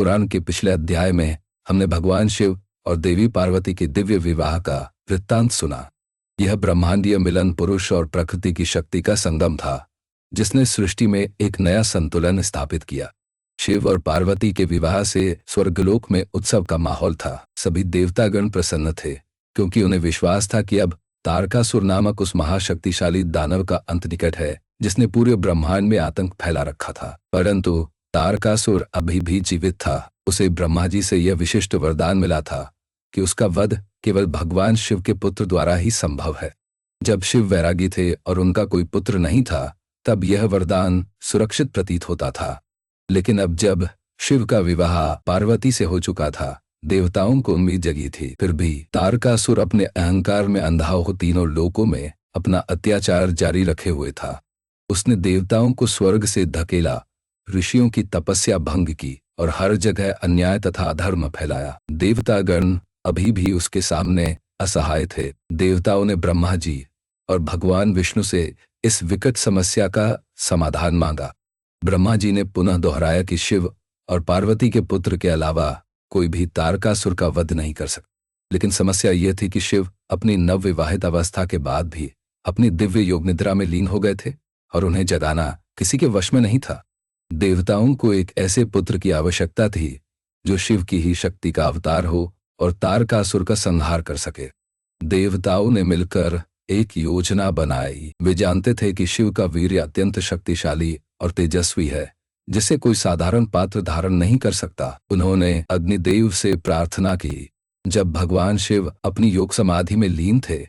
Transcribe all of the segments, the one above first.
पुराण के पिछले अध्याय में हमने भगवान शिव और देवी पार्वती के दिव्य विवाह का वृत्तांत सुना। यह ब्रह्मांडीय मिलन पुरुष और प्रकृति की शक्ति का संगम था, जिसने सृष्टि में एक नया संतुलन स्थापित किया। शिव और पार्वती के विवाह से स्वर्गलोक में उत्सव का माहौल था। सभी देवतागण प्रसन्न थे, क्योंकि उन्हें विश्वास था कि अब तारकासुर नामक उस महाशक्तिशाली दानव का अंत निकट है, जिसने पूरे ब्रह्मांड में आतंक फैला रखा था। परंतु तारकासुर अभी भी जीवित था। उसे ब्रह्मा जी से यह विशिष्ट वरदान मिला था कि उसका वध केवल भगवान शिव के पुत्र द्वारा ही संभव है। जब शिव वैरागी थे और उनका कोई पुत्र नहीं था, तब यह वरदान सुरक्षित प्रतीत होता था। लेकिन अब जब शिव का विवाह पार्वती से हो चुका था, देवताओं को उम्मीद जगी थी। फिर भी तारकासुर अपने अहंकार में अंधा हो तीनों लोकों में अपना अत्याचार जारी रखे हुए था। उसने देवताओं को स्वर्ग से धकेला, ऋषियों की तपस्या भंग की और हर जगह अन्याय तथा अधर्म फैलाया। देवतागण अभी भी उसके सामने असहाय थे। देवताओं ने ब्रह्मा जी और भगवान विष्णु से इस विकट समस्या का समाधान मांगा। ब्रह्मा जी ने पुनः दोहराया कि शिव और पार्वती के पुत्र के अलावा कोई भी तारकासुर का वध नहीं कर सकता। लेकिन समस्या यह थी कि शिव अपनी नवविवाहित अवस्था के बाद भी अपनी दिव्य योग निद्रा में लीन हो गए थे और उन्हें जगाना किसी के वश में नहीं था। देवताओं को एक ऐसे पुत्र की आवश्यकता थी जो शिव की ही शक्ति का अवतार हो और तारकासुर का संहार कर सके। देवताओं ने मिलकर एक योजना बनाई। वे जानते थे कि शिव का वीर्य अत्यंत शक्तिशाली और तेजस्वी है, जिसे कोई साधारण पात्र धारण नहीं कर सकता। उन्होंने अग्निदेव से प्रार्थना की। जब भगवान शिव अपनी योग समाधि में लीन थे,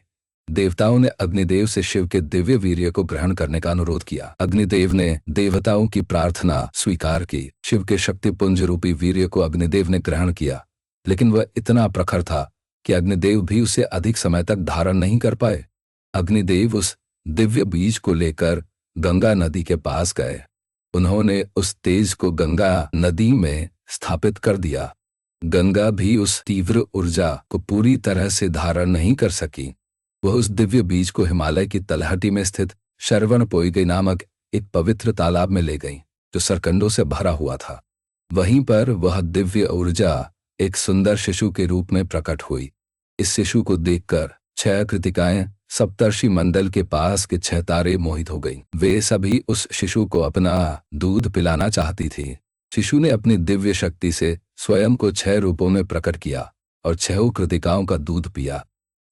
देवताओं ने अग्निदेव से शिव के दिव्य वीर्य को ग्रहण करने का अनुरोध किया। अग्निदेव ने देवताओं की प्रार्थना स्वीकार की। शिव के शक्तिपुंज रूपी वीर्य को अग्निदेव ने ग्रहण किया, लेकिन वह इतना प्रखर था कि अग्निदेव भी उसे अधिक समय तक धारण नहीं कर पाए। अग्निदेव उस दिव्य बीज को लेकर गंगा नदी के पास गए। उन्होंने उस तेज को गंगा नदी में स्थापित कर दिया। गंगा भी उस तीव्र ऊर्जा को पूरी तरह से धारण नहीं कर सकी। वह उस दिव्य बीज को हिमालय की तलहटी में स्थित शरवणपोइगई नामक एक पवित्र तालाब में ले गई, जो सरकंडों से भरा हुआ था। वहीं पर वह दिव्य ऊर्जा एक सुंदर शिशु के रूप में प्रकट हुई। इस शिशु को देखकर 6 कृतिकाएं सप्तर्षि मंडल के पास के 6 तारे मोहित हो गईं। वे सभी उस शिशु को अपना दूध पिलाना चाहती थी। शिशु ने अपनी दिव्य शक्ति से स्वयं को 6 रूपों में प्रकट किया और 6 कृतिकाओं का दूध पिया।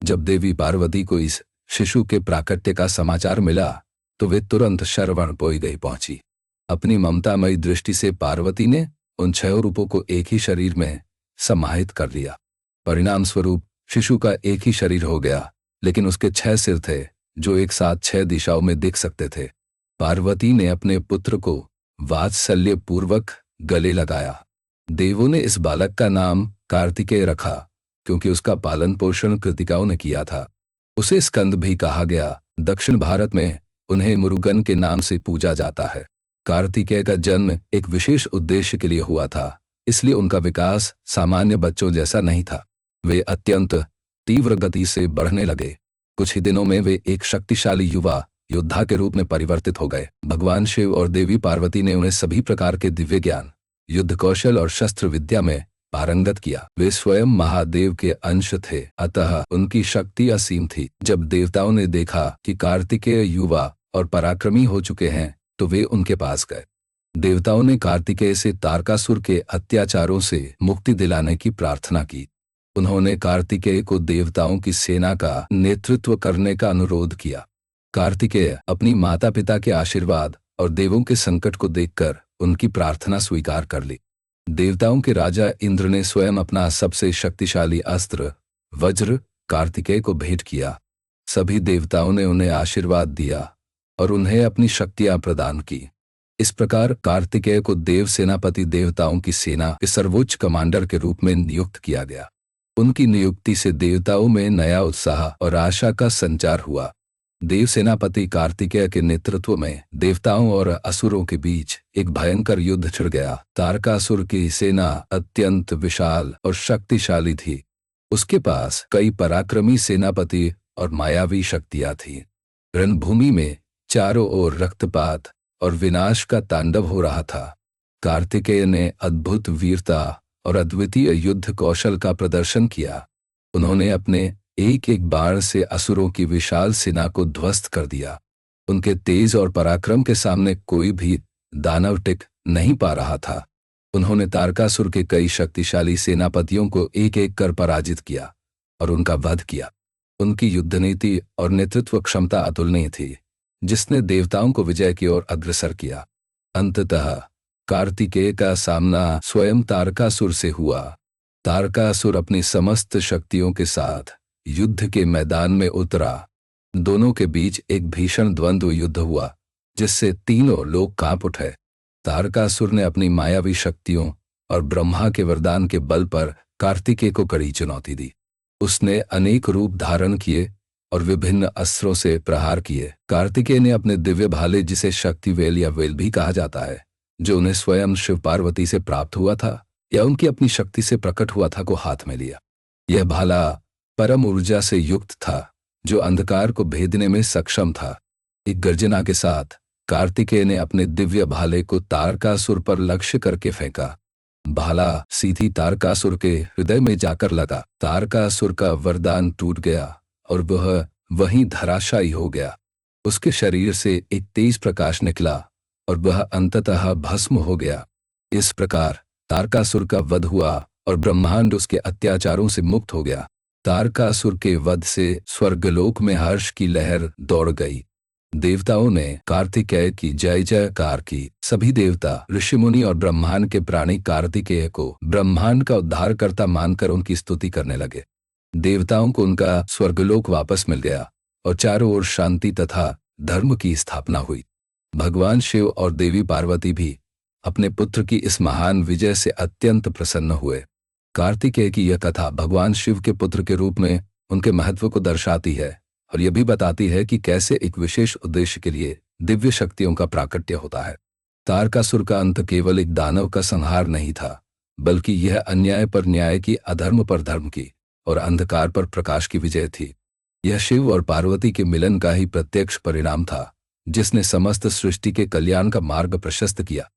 जब देवी पार्वती को इस शिशु के प्राकट्य का समाचार मिला, तो वे तुरंत शरवणपोइगई पहुंची। अपनी ममतामयी दृष्टि से पार्वती ने उन 6 रूपों को एक ही शरीर में समाहित कर लिया। परिणाम स्वरूप शिशु का एक ही शरीर हो गया, लेकिन उसके 6 सिर थे, जो एक साथ 6 दिशाओं में दिख सकते थे। पार्वती ने अपने पुत्र को वात्सल्य पूर्वक गले लगाया। देवों ने इस बालक का नाम कार्तिकेय रखा, क्योंकि उसका पालन पोषण कृतिकाओं ने किया था। उसे स्कंद भी कहा गया। दक्षिण भारत में उन्हें मुरुगन के नाम से पूजा जाता है। कार्तिकेय का जन्म एक विशेष उद्देश्य के लिए हुआ था, इसलिए उनका विकास सामान्य बच्चों जैसा नहीं था। वे अत्यंत तीव्र गति से बढ़ने लगे। कुछ ही दिनों में वे एक शक्तिशाली युवा योद्धा के रूप में परिवर्तित हो गए। भगवान शिव और देवी पार्वती ने उन्हें सभी प्रकार के दिव्य ज्ञान, युद्ध कौशल और शस्त्र विद्या में पारंगत किया। वे स्वयं महादेव के अंश थे, अतः उनकी शक्ति असीम थी। जब देवताओं ने देखा कि कार्तिकेय युवा और पराक्रमी हो चुके हैं, तो वे उनके पास गए। देवताओं ने कार्तिकेय से तारकासुर के अत्याचारों से मुक्ति दिलाने की प्रार्थना की। उन्होंने कार्तिकेय को देवताओं की सेना का नेतृत्व करने का अनुरोध किया। कार्तिकेय अपनी माता पिता के आशीर्वाद और देवों के संकट को देखकर उनकी प्रार्थना स्वीकार कर ली। देवताओं के राजा इंद्र ने स्वयं अपना सबसे शक्तिशाली अस्त्र वज्र कार्तिकेय को भेंट किया। सभी देवताओं ने उन्हें आशीर्वाद दिया और उन्हें अपनी शक्तियां प्रदान की। इस प्रकार कार्तिकेय को देव सेनापति देवताओं की सेना के सर्वोच्च कमांडर के रूप में नियुक्त किया गया। उनकी नियुक्ति से देवताओं में नया उत्साह और आशा का संचार हुआ। देव सेनापति कार्तिकेय के नेतृत्व में देवताओं और असुरों के बीच एक भयंकर युद्ध छिड़ गया। तारकासुर की सेना अत्यंत विशाल और शक्तिशाली थी। उसके पास कई पराक्रमी सेनापति और मायावी शक्तियां थीं। रणभूमि में चारों ओर रक्तपात और विनाश का तांडव हो रहा था। कार्तिकेय ने अद्भुत वीरता और अद्वितीय युद्ध कौशल का प्रदर्शन किया। उन्होंने अपने एक एक बाण से असुरों की विशाल सेना को ध्वस्त कर दिया। उनके तेज और पराक्रम के सामने कोई भी दानव टिक नहीं पा रहा था। उन्होंने तारकासुर के कई शक्तिशाली सेनापतियों को एक एक कर पराजित किया और उनका वध किया। उनकी युद्ध नीति और नेतृत्व क्षमता अतुलनीय थी, जिसने देवताओं को विजय की ओर अग्रसर किया। अंततः कार्तिकेय का सामना स्वयं तारकासुर से हुआ। तारकासुर अपनी समस्त शक्तियों के साथ युद्ध के मैदान में उतरा। दोनों के बीच एक भीषण द्वंद्व युद्ध हुआ, जिससे तीनों लोग कांप उठे। तारकासुर ने अपनी मायावी शक्तियों और ब्रह्मा के वरदान के बल पर कार्तिकेय को कड़ी चुनौती दी। उसने अनेक रूप धारण किए और विभिन्न अस्त्रों से प्रहार किए। कार्तिकेय ने अपने दिव्य भाले, जिसे शक्ति वेल या वेल भी कहा जाता है, जो उन्हें स्वयं शिव पार्वती से प्राप्त हुआ था या उनकी अपनी शक्ति से प्रकट हुआ था, को हाथ में लिया। यह भाला परम ऊर्जा से युक्त था, जो अंधकार को भेदने में सक्षम था। एक गर्जना के साथ कार्तिकेय ने अपने दिव्य भाले को तारकासुर पर लक्ष्य करके फेंका। भाला सीधी तारकासुर के हृदय में जाकर लगा। तारकासुर का वरदान टूट गया और वह वहीं धराशायी हो गया। उसके शरीर से एक तेज प्रकाश निकला और वह अंततः भस्म हो गया। इस प्रकार तारकासुर का वध हुआ और ब्रह्मांड उसके अत्याचारों से मुक्त हो गया। तारकासुर के वध से स्वर्गलोक में हर्ष की लहर दौड़ गई। देवताओं ने कार्तिकेय की जय जयकार की। सभी देवता, ऋषिमुनि और ब्रह्मांड के प्राणी कार्तिकेय को ब्रह्मांड का उद्धारकर्ता मानकर उनकी स्तुति करने लगे। देवताओं को उनका स्वर्गलोक वापस मिल गया और चारों ओर शांति तथा धर्म की स्थापना हुई। भगवान शिव और देवी पार्वती भी अपने पुत्र की इस महान विजय से अत्यंत प्रसन्न हुए। कार्तिकेय की यह कथा भगवान शिव के पुत्र के रूप में उनके महत्व को दर्शाती है और यह भी बताती है कि कैसे एक विशेष उद्देश्य के लिए दिव्य शक्तियों का प्राकट्य होता है। तारकासुर का अंत केवल एक दानव का संहार नहीं था, बल्कि यह अन्याय पर न्याय की, अधर्म पर धर्म की और अंधकार पर प्रकाश की विजय थी। यह शिव और पार्वती के मिलन का ही प्रत्यक्ष परिणाम था, जिसने समस्त सृष्टि के कल्याण का मार्ग प्रशस्त किया।